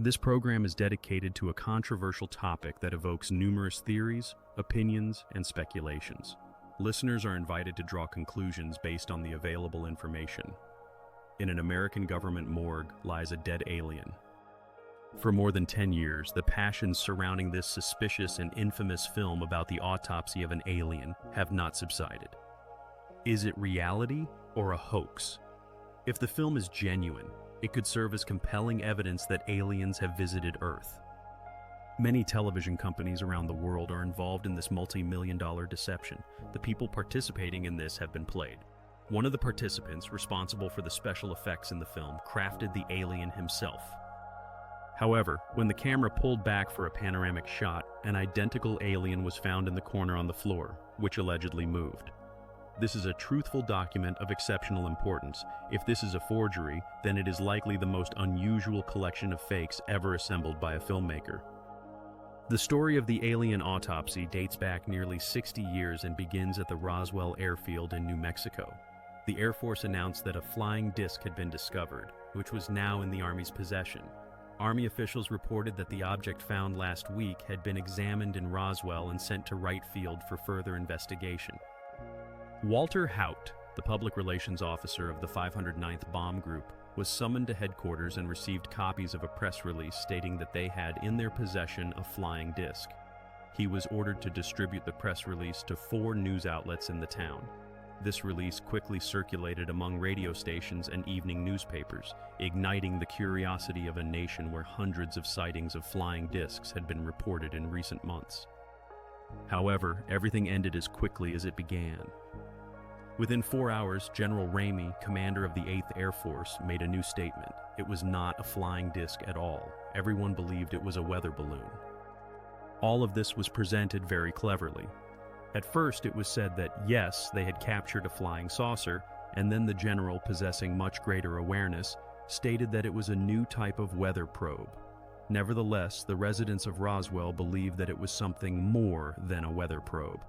This program is dedicated to a controversial topic that evokes numerous theories, opinions, and speculations. Listeners are invited to draw conclusions based on the available information. In an American government morgue lies a dead alien. For more than 10 years, the passions surrounding this suspicious and infamous film about the autopsy of an alien have not subsided. Is it reality or a hoax? If the film is genuine, it could serve as compelling evidence that aliens have visited Earth. Many television companies around the world are involved in this multi-million-dollar deception. The people participating in this have been played. One of the participants, responsible for the special effects in the film, crafted the alien himself. However, when the camera pulled back for a panoramic shot, an identical alien was found in the corner on the floor, which allegedly moved. This is a truthful document of exceptional importance. If this is a forgery, then it is likely the most unusual collection of fakes ever assembled by a filmmaker. The story of the alien autopsy dates back nearly 60 years and begins at the Roswell airfield in New Mexico. The Air Force announced that a flying disc had been discovered, which was now in the Army's possession. Army officials reported that the object found last week had been examined in Roswell and sent to Wright Field for further investigation. Walter Haut, the public relations officer of the 509th Bomb Group, was summoned to headquarters and received copies of a press release stating that they had in their possession a flying disc. He was ordered to distribute the press release to 4 news outlets in the town. This release quickly circulated among radio stations and evening newspapers, igniting the curiosity of a nation where hundreds of sightings of flying discs had been reported in recent months. However, everything ended as quickly as it began. Within 4 hours, General Ramey, commander of the 8th Air Force, made a new statement. It was not a flying disc at all. Everyone believed it was a weather balloon. All of this was presented very cleverly. At first, it was said that, yes, they had captured a flying saucer, and then the general, possessing much greater awareness, stated that it was a new type of weather probe. Nevertheless, the residents of Roswell believed that it was something more than a weather probe.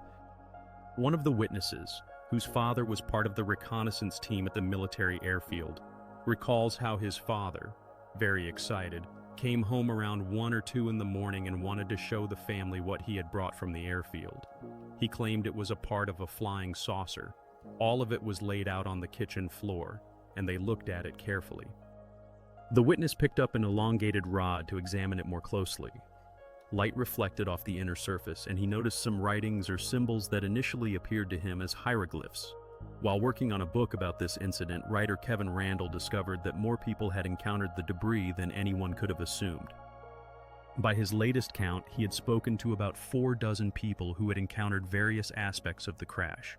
One of the witnesses, whose father was part of the reconnaissance team at the military airfield, recalls how his father, very excited, came home around 1 or 2 in the morning and wanted to show the family what he had brought from the airfield. He claimed it was a part of a flying saucer. All of it was laid out on the kitchen floor, and they looked at it carefully. The witness picked up an elongated rod to examine it more closely. Light reflected off the inner surface, and he noticed some writings or symbols that initially appeared to him as hieroglyphs. While working on a book about this incident, writer Kevin Randall discovered that more people had encountered the debris than anyone could have assumed. By his latest count, he had spoken to about 4 dozen people who had encountered various aspects of the crash.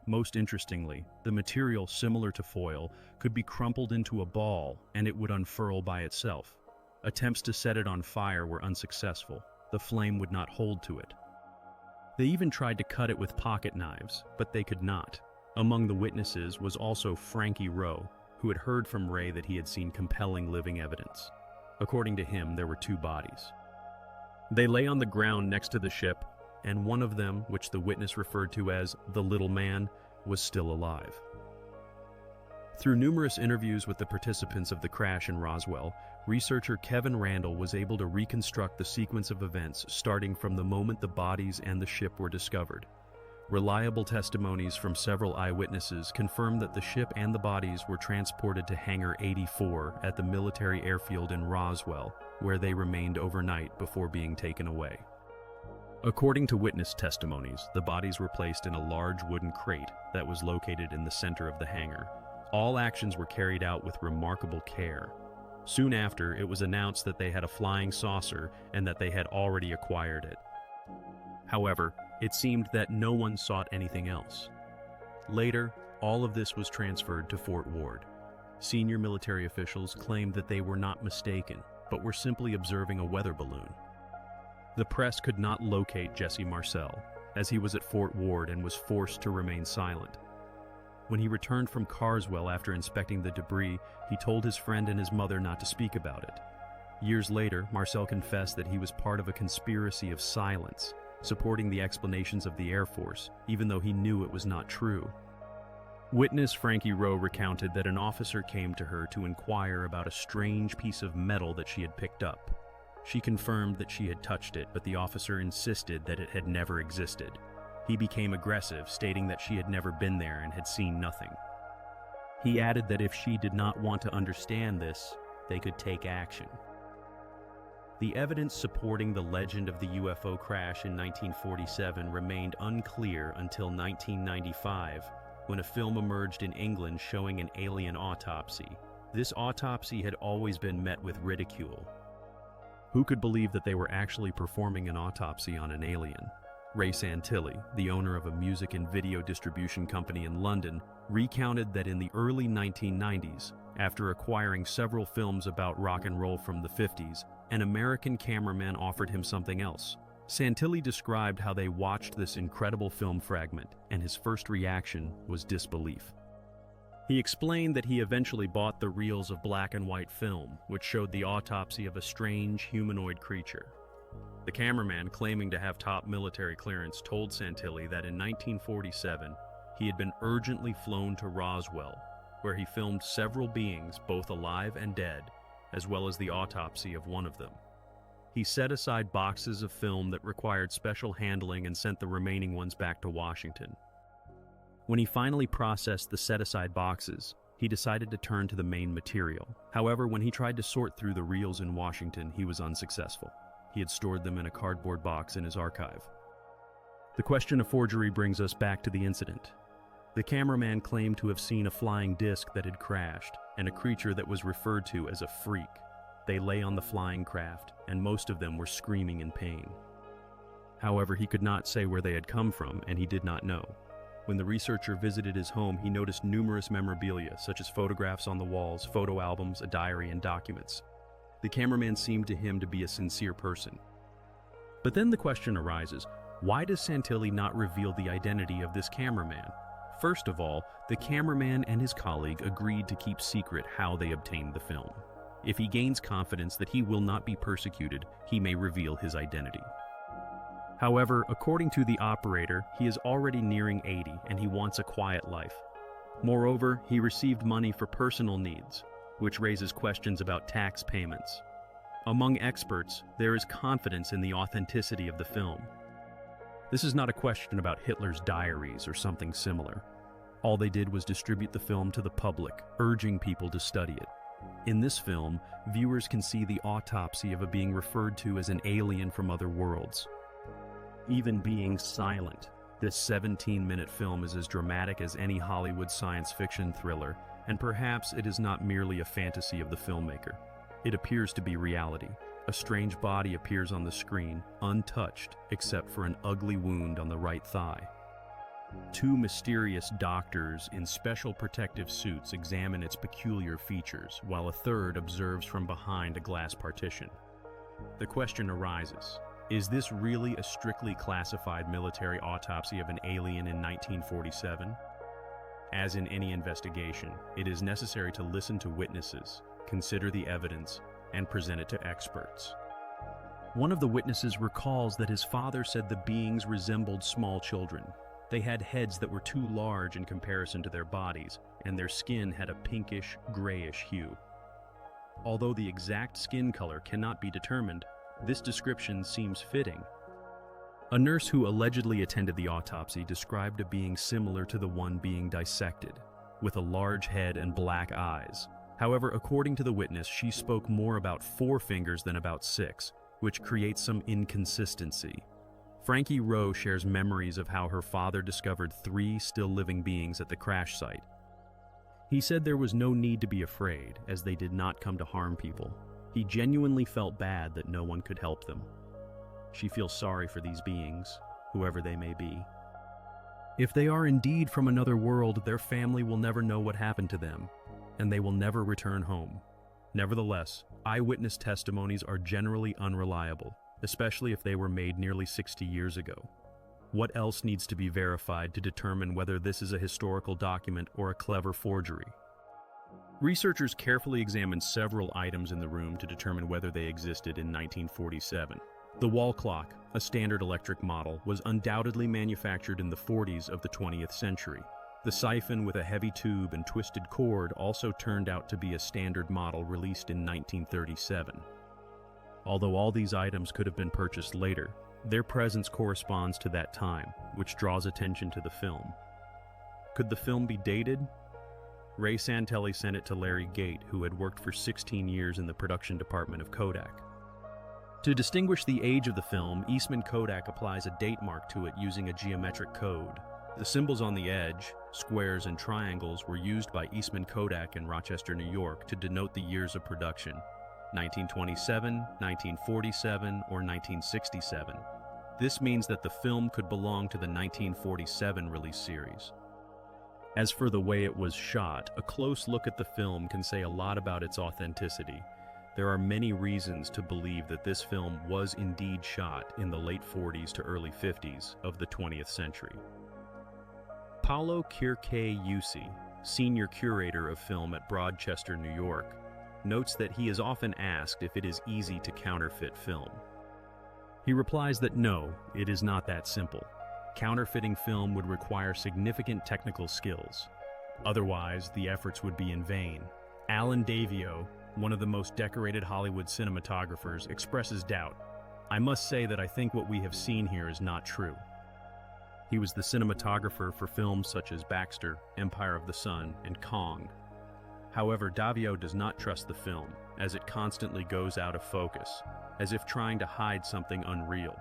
Most interestingly, the material, similar to foil, could be crumpled into a ball and it would unfurl by itself. Attempts to set it on fire were unsuccessful. The flame would not hold to it. They even tried to cut it with pocket knives, but they could not. Among the witnesses was also Frankie Rowe, who had heard from Ray that he had seen compelling living evidence. According to him, there were 2 bodies. They lay on the ground next to the ship, and one of them, which the witness referred to as the little man, was still alive. Through numerous interviews with the participants of the crash in Roswell, researcher Kevin Randall was able to reconstruct the sequence of events starting from the moment the bodies and the ship were discovered. Reliable testimonies from several eyewitnesses confirmed that the ship and the bodies were transported to Hangar 84 at the military airfield in Roswell, where they remained overnight before being taken away. According to witness testimonies, the bodies were placed in a large wooden crate that was located in the center of the hangar. All actions were carried out with remarkable care. Soon after, it was announced that they had a flying saucer and that they had already acquired it. However, it seemed that no one sought anything else. Later, all of this was transferred to Fort Ward. Senior military officials claimed that they were not mistaken, but were simply observing a weather balloon. The press could not locate Jesse Marcel, as he was at Fort Ward and was forced to remain silent. When he returned from Carswell after inspecting the debris, he told his friend and his mother not to speak about it. Years later, Marcel confessed that he was part of a conspiracy of silence, supporting the explanations of the Air Force, even though he knew it was not true. Witness Frankie Rowe recounted that an officer came to her to inquire about a strange piece of metal that she had picked up. She confirmed that she had touched it, but the officer insisted that it had never existed. He became aggressive, stating that she had never been there and had seen nothing. He added that if she did not want to understand this, they could take action. The evidence supporting the legend of the UFO crash in 1947 remained unclear until 1995, when a film emerged in England showing an alien autopsy. This autopsy had always been met with ridicule. Who could believe that they were actually performing an autopsy on an alien? Ray Santilli, the owner of a music and video distribution company in London, recounted that in the early 1990s, after acquiring several films about rock and roll from the 50s, an American cameraman offered him something else. Santilli described how they watched this incredible film fragment, and his first reaction was disbelief. He explained that he eventually bought the reels of black and white film, which showed the autopsy of a strange humanoid creature. The cameraman, claiming to have top military clearance, told Santilli that in 1947, he had been urgently flown to Roswell, where he filmed several beings, both alive and dead, as well as the autopsy of one of them. He set aside boxes of film that required special handling and sent the remaining ones back to Washington. When he finally processed the set-aside boxes, he decided to turn to the main material. However, when he tried to sort through the reels in Washington, he was unsuccessful. He had stored them in a cardboard box in his archive. The question of forgery brings us back to the incident. The cameraman claimed to have seen a flying disc that had crashed, and a creature that was referred to as a freak. They lay on the flying craft, and most of them were screaming in pain. However, he could not say where they had come from, and he did not know. When the researcher visited his home, he noticed numerous memorabilia, such as photographs on the walls, photo albums, a diary, and documents. The cameraman seemed to him to be a sincere person. But then the question arises, why does Santilli not reveal the identity of this cameraman? First of all, the cameraman and his colleague agreed to keep secret how they obtained the film. If he gains confidence that he will not be persecuted, he may reveal his identity. However, according to the operator, he is already nearing 80 and he wants a quiet life. Moreover, he received money for personal needs, which raises questions about tax payments. Among experts, there is confidence in the authenticity of the film. This is not a question about Hitler's diaries or something similar. All they did was distribute the film to the public, urging people to study it. In this film, viewers can see the autopsy of a being referred to as an alien from other worlds. Even being silent, this 17-minute film is as dramatic as any Hollywood science fiction thriller, and perhaps it is not merely a fantasy of the filmmaker. It appears to be reality. A strange body appears on the screen, untouched except for an ugly wound on the right thigh. Two mysterious doctors in special protective suits examine its peculiar features, while a third observes from behind a glass partition. The question arises, is this really a strictly classified military autopsy of an alien in 1947? As in any investigation, it is necessary to listen to witnesses, consider the evidence, and present it to experts. One of the witnesses recalls that his father said the beings resembled small children. They had heads that were too large in comparison to their bodies, and their skin had a pinkish, grayish hue. Although the exact skin color cannot be determined, this description seems fitting. A nurse who allegedly attended the autopsy described a being similar to the one being dissected, with a large head and black eyes. However, according to the witness, she spoke more about 4 fingers than about 6, which creates some inconsistency. Frankie Rowe shares memories of how her father discovered 3 still living beings at the crash site. He said there was no need to be afraid, as they did not come to harm people. He genuinely felt bad that no one could help them. She feels sorry for these beings, whoever they may be. If they are indeed from another world, their family will never know what happened to them, and they will never return home. Nevertheless, eyewitness testimonies are generally unreliable, especially if they were made nearly 60 years ago. What else needs to be verified to determine whether this is a historical document or a clever forgery? Researchers carefully examined several items in the room to determine whether they existed in 1947. The wall clock, a standard electric model, was undoubtedly manufactured in the 40s of the 20th century. The siphon with a heavy tube and twisted cord also turned out to be a standard model released in 1937. Although all these items could have been purchased later, their presence corresponds to that time, which draws attention to the film. Could the film be dated? Ray Santelli sent it to Larry Gate, who had worked for 16 years in the production department of Kodak. To distinguish the age of the film, Eastman Kodak applies a date mark to it using a geometric code. The symbols on the edge, squares and triangles, were used by Eastman Kodak in Rochester, New York to denote the years of production: 1927, 1947, or 1967. This means that the film could belong to the 1947 release series. As for the way it was shot, a close look at the film can say a lot about its authenticity. There are many reasons to believe that this film was indeed shot in the late 40s to early 50s of the 20th century. Paolo Kirchei-Usi, senior curator of film at Broadchester, New York, notes that he is often asked if it is easy to counterfeit film. He replies that no, it is not that simple. Counterfeiting film would require significant technical skills. Otherwise, the efforts would be in vain. Alan Davio, one of the most decorated Hollywood cinematographers, expresses doubt. "I must say that I think what we have seen here is not true." He was the cinematographer for films such as Baxter, Empire of the Sun, and Kong. However, Davio does not trust the film, as it constantly goes out of focus, as if trying to hide something unreal.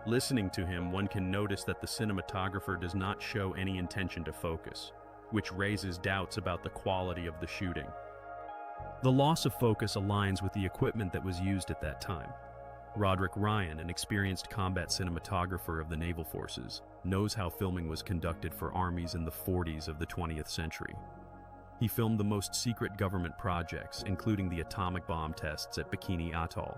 Listening to him, one can notice that the cinematographer does not show any intention to focus, which raises doubts about the quality of the shooting. The loss of focus aligns with the equipment that was used at that time. Roderick Ryan, an experienced combat cinematographer of the naval forces, knows how filming was conducted for armies in the 40s of the 20th century. He filmed the most secret government projects, including the atomic bomb tests at Bikini Atoll.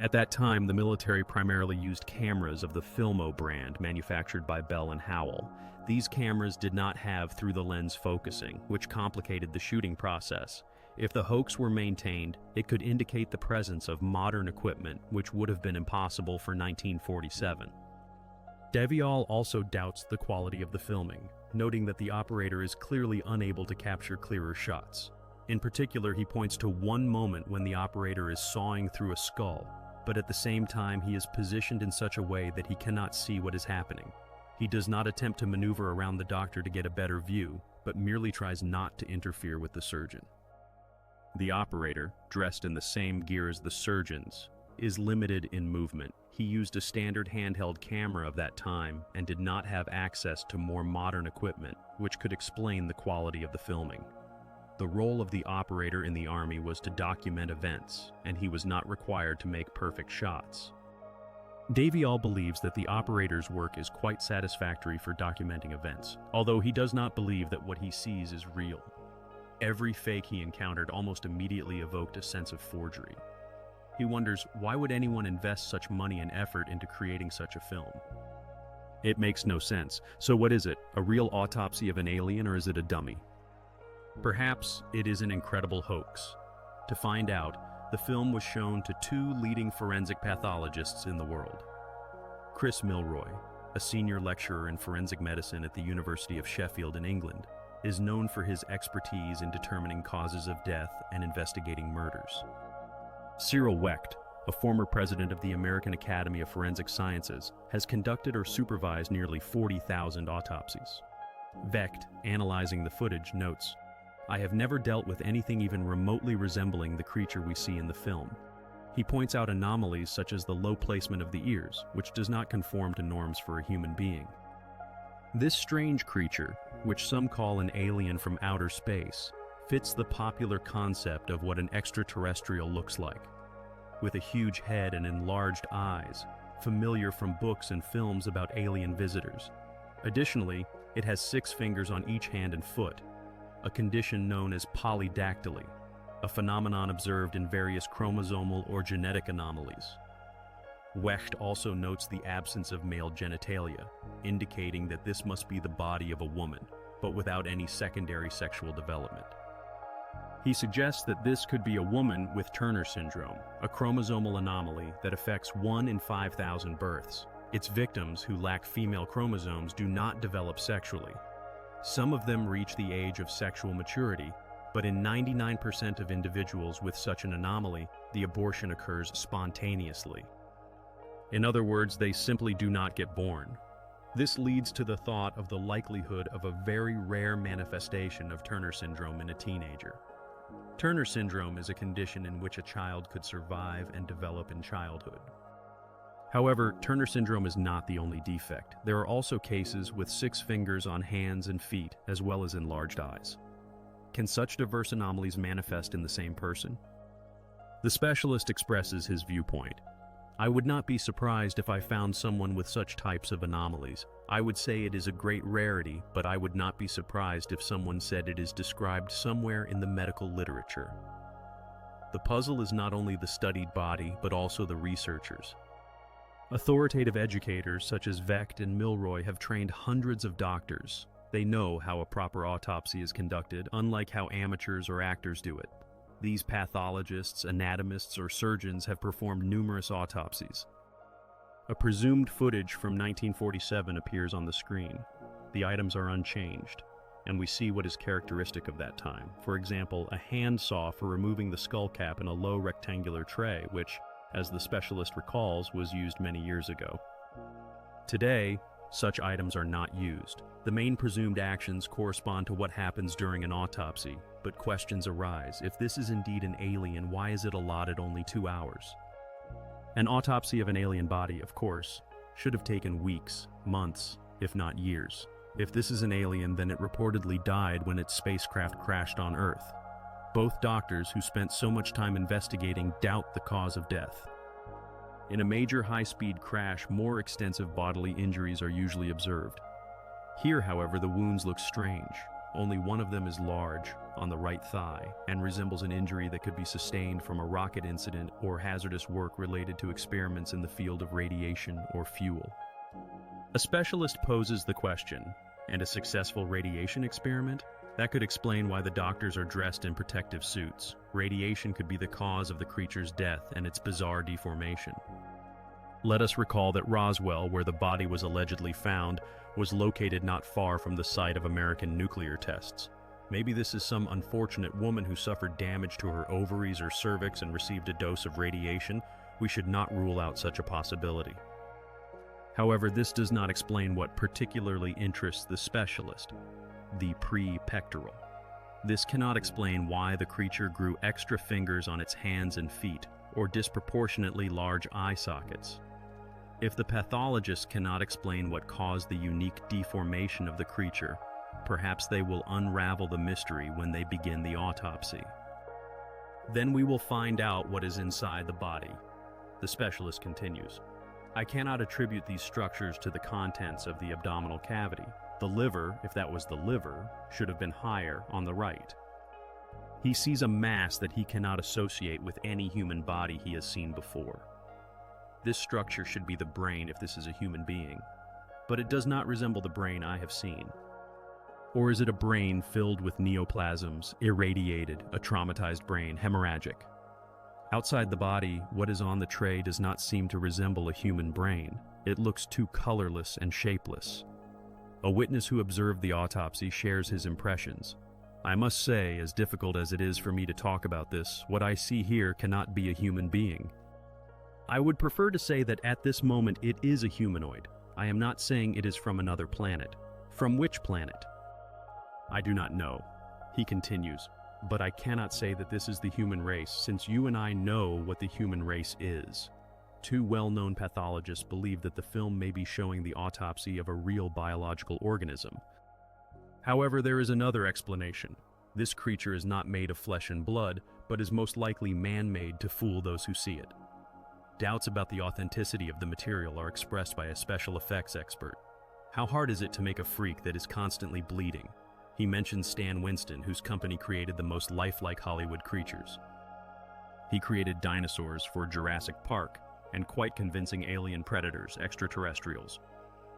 At that time, the military primarily used cameras of the Filmo brand manufactured by Bell and Howell. These cameras did not have through-the-lens focusing, which complicated the shooting process. If the hoax were maintained, it could indicate the presence of modern equipment, which would have been impossible for 1947. Deviol also doubts the quality of the filming, noting that the operator is clearly unable to capture clearer shots. In particular, he points to one moment when the operator is sawing through a skull, but at the same time he is positioned in such a way that he cannot see what is happening. He does not attempt to maneuver around the doctor to get a better view, but merely tries not to interfere with the surgeon. The operator, dressed in the same gear as the surgeons, is limited in movement. He used a standard handheld camera of that time and did not have access to more modern equipment, which could explain the quality of the filming. The role of the operator in the Army was to document events, and he was not required to make perfect shots. Daviol believes that the operator's work is quite satisfactory for documenting events, although he does not believe that what he sees is real. Every fake he encountered almost immediately evoked a sense of forgery. He wonders, why would anyone invest such money and effort into creating such a film? It makes no sense. So what is it? A real autopsy of an alien, or is it a dummy? Perhaps it is an incredible hoax. To find out, the film was shown to two leading forensic pathologists in the world. Chris Milroy, a senior lecturer in forensic medicine at the University of Sheffield in England, is known for his expertise in determining causes of death and investigating murders. Cyril Wecht, a former president of the American Academy of Forensic Sciences, has conducted or supervised nearly 40,000 autopsies. Wecht, analyzing the footage, notes, "I have never dealt with anything even remotely resembling the creature we see in the film." He points out anomalies such as the low placement of the ears, which does not conform to norms for a human being. This strange creature, which some call an alien from outer space, fits the popular concept of what an extraterrestrial looks like. With a huge head and enlarged eyes, familiar from books and films about alien visitors. Additionally, it has 6 fingers on each hand and foot, a condition known as polydactyly, a phenomenon observed in various chromosomal or genetic anomalies. Wecht also notes the absence of male genitalia, indicating that this must be the body of a woman, but without any secondary sexual development. He suggests that this could be a woman with Turner syndrome, a chromosomal anomaly that affects 1 in 5,000 births. Its victims who lack female chromosomes do not develop sexually. Some of them reach the age of sexual maturity, But in 99% of individuals with such an anomaly, the abortion occurs spontaneously. In other words, they simply do not get born. This leads to the thought of the likelihood of a very rare manifestation of Turner syndrome in a teenager. Turner syndrome is a condition in which a child could survive and develop in childhood. However, Turner syndrome is not the only defect. There are also cases with 6 fingers on hands and feet, as well as enlarged eyes. Can such diverse anomalies manifest in the same person? The specialist expresses his viewpoint. I would not be surprised if I found someone with such types of anomalies. I would say it is a great rarity, but I would not be surprised if someone said it is described somewhere in the medical literature. The puzzle is not only the studied body, but also the researchers. Authoritative educators such as Vecht and Milroy have trained hundreds of doctors. They know how a proper autopsy is conducted, unlike how amateurs or actors do it. These pathologists, anatomists, or surgeons have performed numerous autopsies. A presumed footage from 1947 appears on the screen. The items are unchanged, and we see what is characteristic of that time. For example, a hand saw for removing the skull cap in a low rectangular tray, which, as the specialist recalls, was used many years ago. Today, such items are not used. The main presumed actions correspond to what happens during an autopsy, but questions arise. If this is indeed an alien, why is it allotted only 2 hours? An autopsy of an alien body, of course, should have taken weeks, months, if not years. If this is an alien, then it reportedly died when its spacecraft crashed on Earth. Both doctors who spent so much time investigating doubt the cause of death. In a major high-speed crash, more extensive bodily injuries are usually observed. Here, however, the wounds look strange. Only one of them is large, on the right thigh, and resembles an injury that could be sustained from a rocket incident or hazardous work related to experiments in the field of radiation or fuel. A specialist poses the question, and a successful radiation experiment? That could explain why the doctors are dressed in protective suits. Radiation could be the cause of the creature's death and its bizarre deformation. Let us recall that Roswell, where the body was allegedly found, was located not far from the site of American nuclear tests. Maybe this is some unfortunate woman who suffered damage to her ovaries or cervix and received a dose of radiation. We should not rule out such a possibility. However, this does not explain what particularly interests the specialist: the pre-pectoral. This cannot explain why the creature grew extra fingers on its hands and feet, or disproportionately large eye sockets. If the pathologist cannot explain what caused the unique deformation of the creature, perhaps they will unravel the mystery when they begin the autopsy. Then we will find out what is inside the body. The specialist continues. I cannot attribute these structures to the contents of the abdominal cavity. The liver, if that was the liver, should have been higher on the right. He sees a mass that he cannot associate with any human body he has seen before. This structure should be the brain if this is a human being, but it does not resemble the brain I have seen. Or is it a brain filled with neoplasms, irradiated, a traumatized brain, hemorrhagic? Outside the body, what is on the tray does not seem to resemble a human brain. It looks too colorless and shapeless. A witness who observed the autopsy shares his impressions. I must say, as difficult as it is for me to talk about this, what I see here cannot be a human being. I would prefer to say that at this moment it is a humanoid. I am not saying it is from another planet. From which planet? I do not know. He continues, but I cannot say that this is the human race, since you and I know what the human race is. 2 well-known pathologists believe that the film may be showing the autopsy of a real biological organism. However, there is another explanation. This creature is not made of flesh and blood, but is most likely man-made to fool those who see it. Doubts about the authenticity of the material are expressed by a special effects expert. How hard is it to make a freak that is constantly bleeding? He mentions Stan Winston, whose company created the most lifelike Hollywood creatures. He created dinosaurs for Jurassic Park, and quite convincing alien predators, extraterrestrials.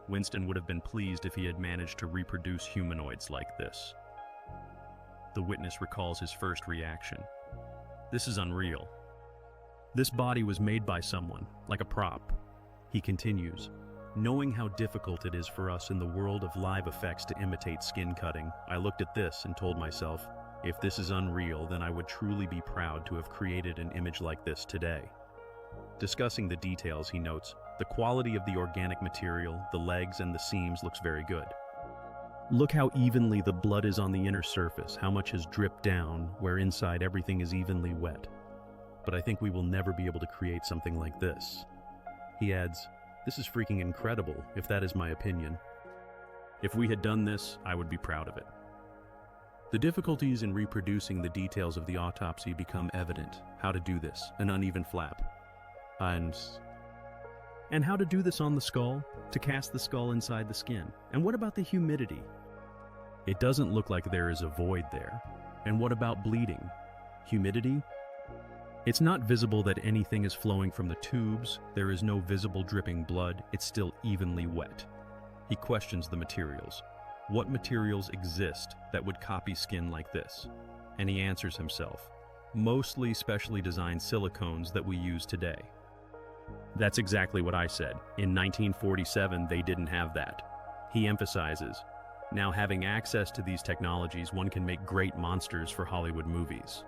Winston would have been pleased if he had managed to reproduce humanoids like this. The witness recalls his first reaction. This is unreal. This body was made by someone, like a prop. He continues, knowing how difficult it is for us in the world of live effects to imitate skin cutting, I looked at this and told myself, If this is unreal, then I would truly be proud to have created an image like this today. Discussing the details, he notes, the quality of the organic material, the legs and the seams looks very good. Look how evenly the blood is on the inner surface, how much has dripped down, where inside everything is evenly wet. But I think we will never be able to create something like this. He adds, this is freaking incredible, if that is my opinion. If we had done this, I would be proud of it. The difficulties in reproducing the details of the autopsy become evident. How to do this, an uneven flap. And how to do this on the skull, to cast the skull inside the skin. And what about the humidity? It doesn't look like there is a void there. And what about bleeding? Humidity? It's not visible that anything is flowing from the tubes, there is no visible dripping blood, it's still evenly wet. He questions the materials. What materials exist that would copy skin like this? And he answers himself. Mostly specially designed silicones that we use today. That's exactly what I said. In 1947, they didn't have that. He emphasizes, now having access to these technologies, one can make great monsters for Hollywood movies.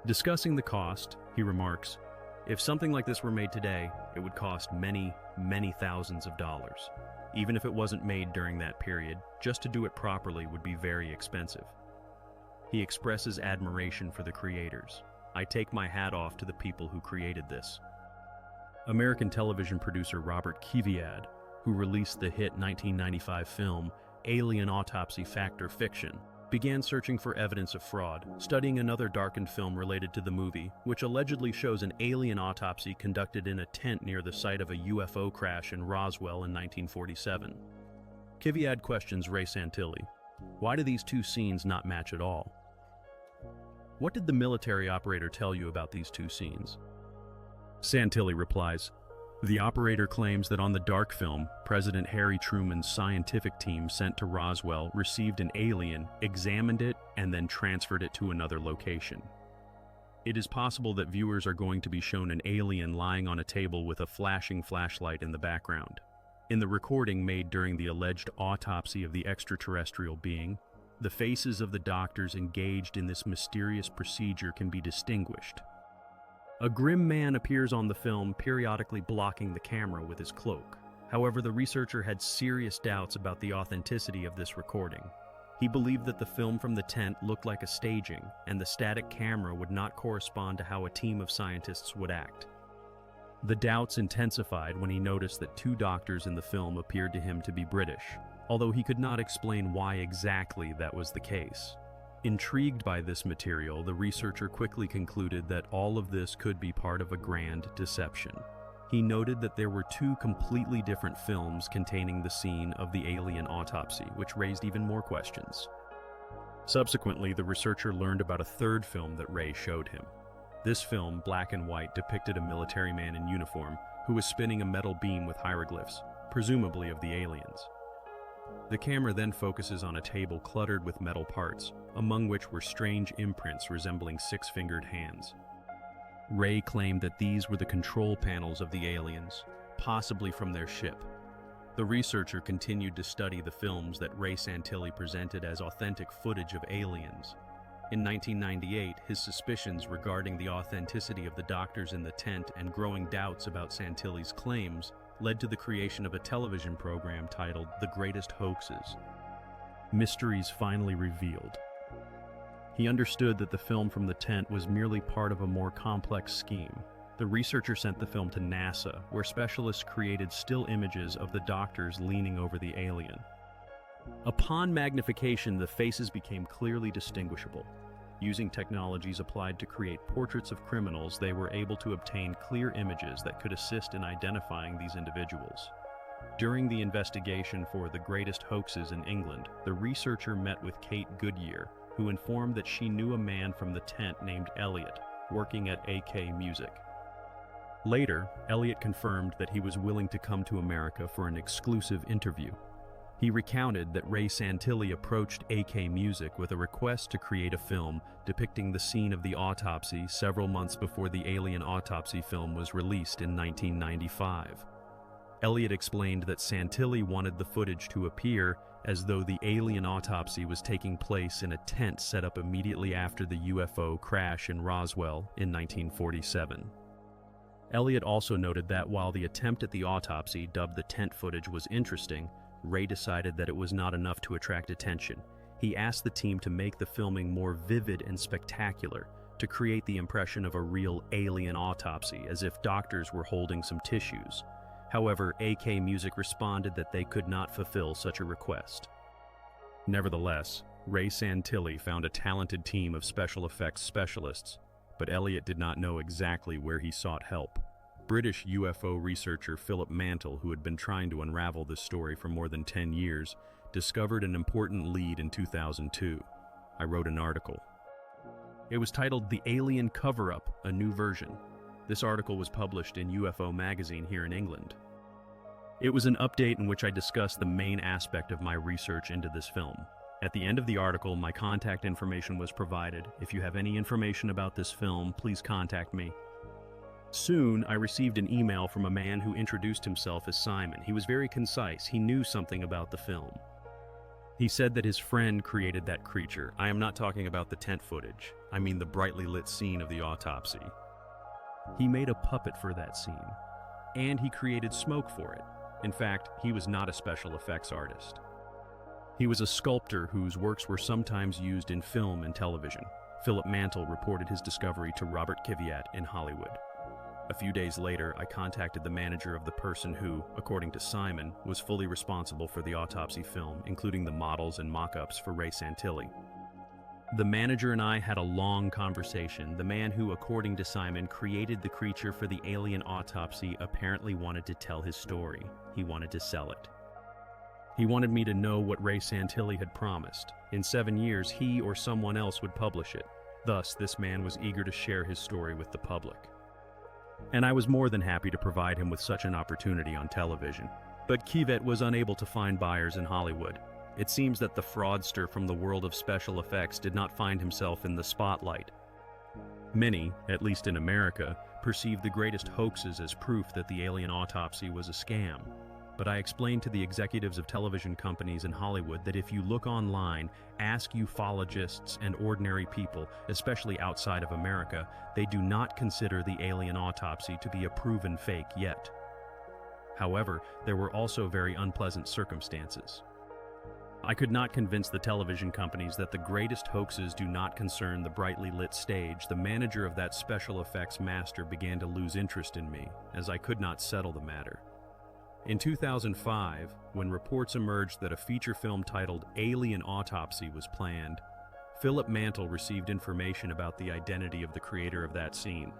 Discussing the cost, he remarks, if something like this were made today, it would cost many, many thousands of dollars. Even if it wasn't made during that period, just to do it properly would be very expensive. He expresses admiration for the creators. I take my hat off to the people who created this. American television producer Robert Kiviad, who released the hit 1995 film Alien Autopsy Fact or Fiction, began searching for evidence of fraud, studying another darkened film related to the movie, which allegedly shows an alien autopsy conducted in a tent near the site of a UFO crash in Roswell in 1947. Kiviad questions Ray Santilli. Why do these two scenes not match at all? What did the military operator tell you about these two scenes? Santilli replies, the operator claims that on the dark film, President Harry Truman's scientific team sent to Roswell received an alien, examined it, and then transferred it to another location. It is possible that viewers are going to be shown an alien lying on a table with a flashing flashlight in the background. In the recording made during the alleged autopsy of the extraterrestrial being, the faces of the doctors engaged in this mysterious procedure can be distinguished. A grim man appears on the film, periodically blocking the camera with his cloak. However, the researcher had serious doubts about the authenticity of this recording. He believed that the film from the tent looked like a staging, and the static camera would not correspond to how a team of scientists would act. The doubts intensified when he noticed that two doctors in the film appeared to him to be British, although he could not explain why exactly that was the case. Intrigued by this material, the researcher quickly concluded that all of this could be part of a grand deception. He noted that there were two completely different films containing the scene of the alien autopsy, which raised even more questions. Subsequently, the researcher learned about a third film that Ray showed him. This film, black and white, depicted a military man in uniform who was spinning a metal beam with hieroglyphs, presumably of the aliens. The camera then focuses on a table cluttered with metal parts, among which were strange imprints resembling six-fingered hands. Ray claimed that these were the control panels of the aliens, possibly from their ship. The researcher continued to study the films that Ray Santilli presented as authentic footage of aliens. In 1998, his suspicions regarding the authenticity of the doctors in the tent and growing doubts about Santilli's claims led to the creation of a television program titled The Greatest Hoaxes. Mysteries finally revealed. He understood that the film from the tent was merely part of a more complex scheme. The researcher sent the film to NASA, where specialists created still images of the doctors leaning over the alien. Upon magnification, the faces became clearly distinguishable. Using technologies applied to create portraits of criminals, they were able to obtain clear images that could assist in identifying these individuals. During the investigation for The Greatest Hoaxes in England, the researcher met with Kate Goodyear, who informed that she knew a man from the tent named Elliot, working at AK Music. Later, Elliot confirmed that he was willing to come to America for an exclusive interview. He recounted that Ray Santilli approached AK Music with a request to create a film depicting the scene of the autopsy several months before the alien autopsy film was released in 1995. Elliot explained that Santilli wanted the footage to appear as though the alien autopsy was taking place in a tent set up immediately after the UFO crash in Roswell in 1947. Elliot also noted that while the attempt at the autopsy, dubbed the tent footage, was interesting, Ray decided that it was not enough to attract attention. He asked the team to make the filming more vivid and spectacular, to create the impression of a real alien autopsy, as if doctors were holding some tissues. However, AK Music responded that they could not fulfill such a request. Nevertheless, Ray Santilli found a talented team of special effects specialists, but Elliot did not know exactly where he sought help. British UFO researcher Philip Mantle, who had been trying to unravel this story for more than 10 years, discovered an important lead in 2002. I wrote an article. It was titled "The Alien Cover-Up, a New Version." This article was published in UFO magazine here in England. It was an update in which I discussed the main aspect of my research into this film. At the end of the article, my contact information was provided. If you have any information about this film, please contact me. Soon, I received an email from a man who introduced himself as Simon. He was very concise. He knew something about the film. He said that his friend created that creature. I am not talking about the tent footage. I mean the brightly lit scene of the autopsy. He made a puppet for that scene, and he created smoke for it. In fact, he was not a special effects artist. He was a sculptor whose works were sometimes used in film and television. Philip Mantle reported his discovery to Robert Kiviat in Hollywood. A few days later, I contacted the manager of the person who, according to Simon, was fully responsible for the autopsy film, including the models and mock-ups for Ray Santilli. The manager and I had a long conversation. The man who, according to Simon, created the creature for the alien autopsy apparently wanted to tell his story. He wanted to sell it. He wanted me to know what Ray Santilli had promised. In 7 years, he or someone else would publish it. Thus, this man was eager to share his story with the public. And I was more than happy to provide him with such an opportunity on television. But Kivet was unable to find buyers in Hollywood. It seems that the fraudster from the world of special effects did not find himself in the spotlight. Many, at least in America, perceived the greatest hoaxes as proof that the alien autopsy was a scam. But I explained to the executives of television companies in Hollywood that if you look online, ask ufologists and ordinary people, especially outside of America, they do not consider the alien autopsy to be a proven fake yet. However, there were also very unpleasant circumstances. I could not convince the television companies that the greatest hoaxes do not concern the brightly lit stage. The manager of that special effects master began to lose interest in me, as I could not settle the matter. In 2005, when reports emerged that a feature film titled Alien Autopsy was planned, Philip Mantle received information about the identity of the creator of that scene.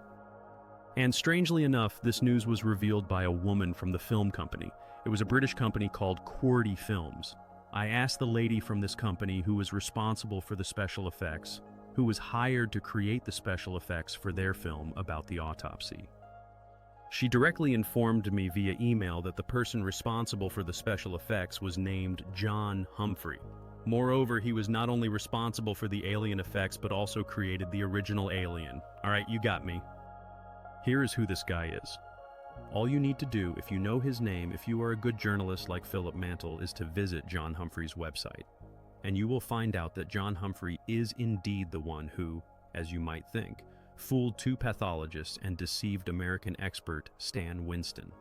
And strangely enough, this news was revealed by a woman from the film company. It was a British company called QWERTY Films. I asked the lady from this company who was responsible for the special effects, who was hired to create the special effects for their film, about the autopsy. She directly informed me via email that the person responsible for the special effects was named John Humphrey. Moreover, he was not only responsible for the alien effects but also created the original alien. Alright, you got me. Here is who this guy is. All you need to do, if you know his name, if you are a good journalist like Philip Mantle, is to visit John Humphrey's website. And you will find out that John Humphrey is indeed the one who, as you might think, fooled 2 pathologists and deceived American expert Stan Winston.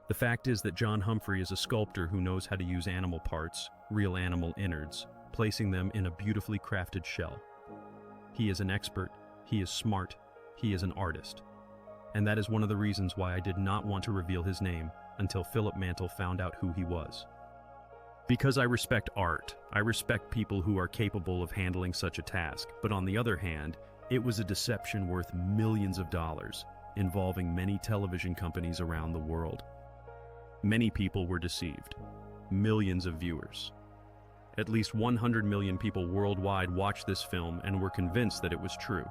The fact is that John Humphrey is a sculptor who knows how to use animal parts, real animal innards, placing them in a beautifully crafted shell. He is an expert, he is smart, he is an artist. And that is one of the reasons why I did not want to reveal his name until Philip Mantle found out who he was. Because I respect art, I respect people who are capable of handling such a task, but on the other hand, it was a deception worth millions of dollars, involving many television companies around the world. Many people were deceived. Millions of viewers. At least 100 million people worldwide watched this film and were convinced that it was true.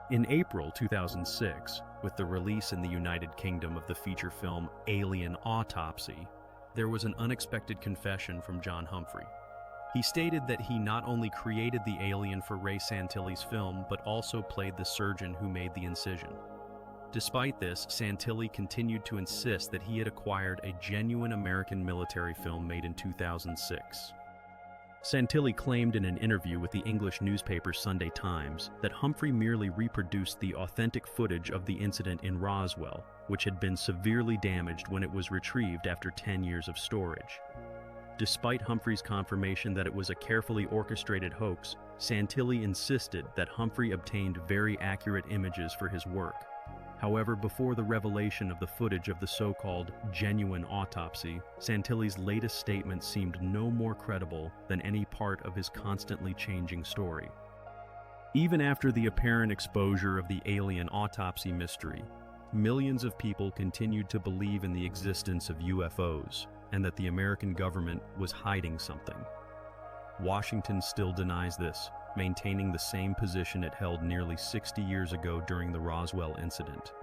In April 2006, with the release in the United Kingdom of the feature film Alien Autopsy, there was an unexpected confession from John Humphrey. He stated that he not only created the alien for Ray Santilli's film, but also played the surgeon who made the incision. Despite this, Santilli continued to insist that he had acquired a genuine American military film made in 2006. Santilli claimed in an interview with the English newspaper Sunday Times that Humphrey merely reproduced the authentic footage of the incident in Roswell, which had been severely damaged when it was retrieved after 10 years of storage. Despite Humphrey's confirmation that it was a carefully orchestrated hoax, Santilli insisted that Humphrey obtained very accurate images for his work. However, before the revelation of the footage of the so-called genuine autopsy, Santilli's latest statement seemed no more credible than any part of his constantly changing story. Even after the apparent exposure of the alien autopsy mystery, millions of people continued to believe in the existence of UFOs and that the American government was hiding something. Washington still denies this, maintaining the same position it held nearly 60 years ago during the Roswell incident.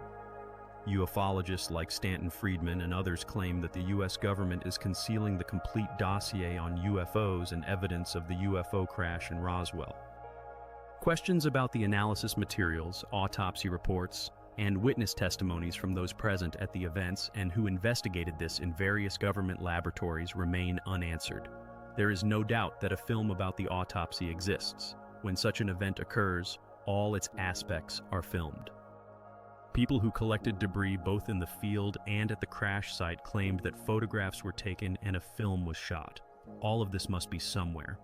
Ufologists like Stanton Friedman and others claim that the U.S. government is concealing the complete dossier on UFOs and evidence of the UFO crash in Roswell. Questions about the analysis materials, autopsy reports, and witness testimonies from those present at the events and who investigated this in various government laboratories remain unanswered. There is no doubt that a film about the autopsy exists. When such an event occurs, all its aspects are filmed. People who collected debris both in the field and at the crash site claimed that photographs were taken and a film was shot. All of this must be somewhere.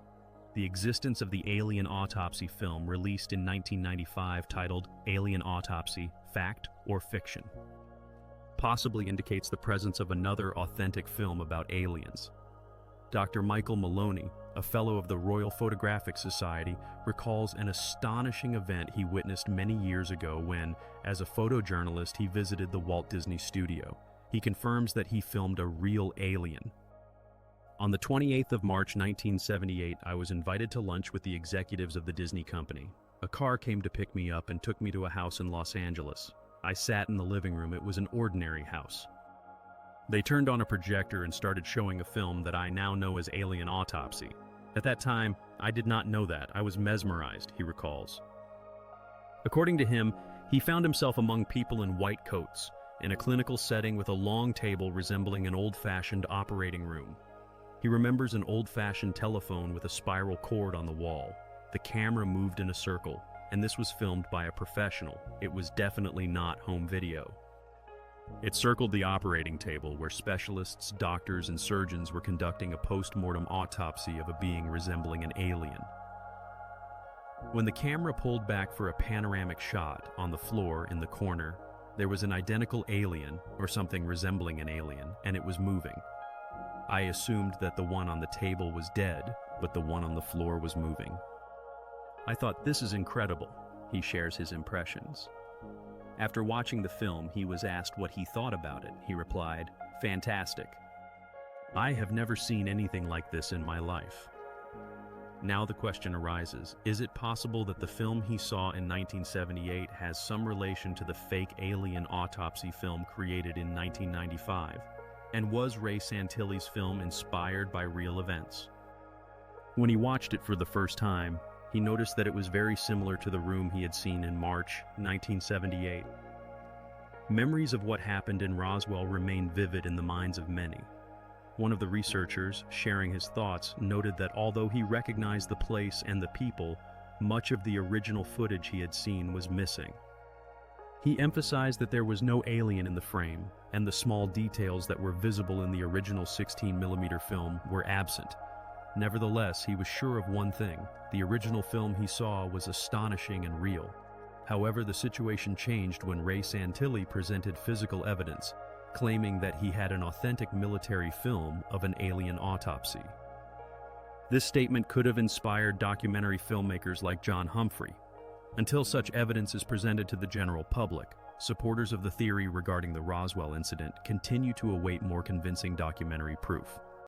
The existence of the alien autopsy film released in 1995 titled Alien Autopsy, Fact or Fiction, possibly indicates the presence of another authentic film about aliens. Dr. Michael Maloney, a fellow of the Royal Photographic Society, recalls an astonishing event he witnessed many years ago when, as a photojournalist, he visited the Walt Disney Studio. He confirms that he filmed a real alien. On the 28th of March 1978, I was invited to lunch with the executives of the Disney company. A car came to pick me up and took me to a house in Los Angeles. I sat in the living room. It was an ordinary house. They turned on a projector and started showing a film that I now know as Alien Autopsy. At that time, I did not know that. I was mesmerized, he recalls. According to him, he found himself among people in white coats, in a clinical setting with a long table resembling an old-fashioned operating room. He remembers an old-fashioned telephone with a spiral cord on the wall. The camera moved in a circle, and this was filmed by a professional. It was definitely not home video. It circled the operating table where specialists, doctors, and surgeons were conducting a post-mortem autopsy of a being resembling an alien. When the camera pulled back for a panoramic shot on the floor in the corner, there was an identical alien, or something resembling an alien, and it was moving. I assumed that the one on the table was dead, but the one on the floor was moving. I thought, this is incredible. He shares his impressions. After watching the film, he was asked what he thought about it. He replied, "Fantastic. I have never seen anything like this in my life." Now the question arises, is it possible that the film he saw in 1978 has some relation to the fake alien autopsy film created in 1995? And was Ray Santilli's film inspired by real events? When he watched it for the first time, he noticed that it was very similar to the room he had seen in March 1978. Memories of what happened in Roswell remain vivid in the minds of many. One of the researchers, sharing his thoughts, noted that although he recognized the place and the people, much of the original footage he had seen was missing. He emphasized that there was no alien in the frame, and the small details that were visible in the original 16mm film were absent. Nevertheless, he was sure of one thing: the original film he saw was astonishing and real. However, the situation changed when Ray Santilli presented physical evidence, claiming that he had an authentic military film of an alien autopsy. This statement could have inspired documentary filmmakers like John Humphrey. Until such evidence is presented to the general public, supporters of the theory regarding the Roswell incident continue to await more convincing documentary proof.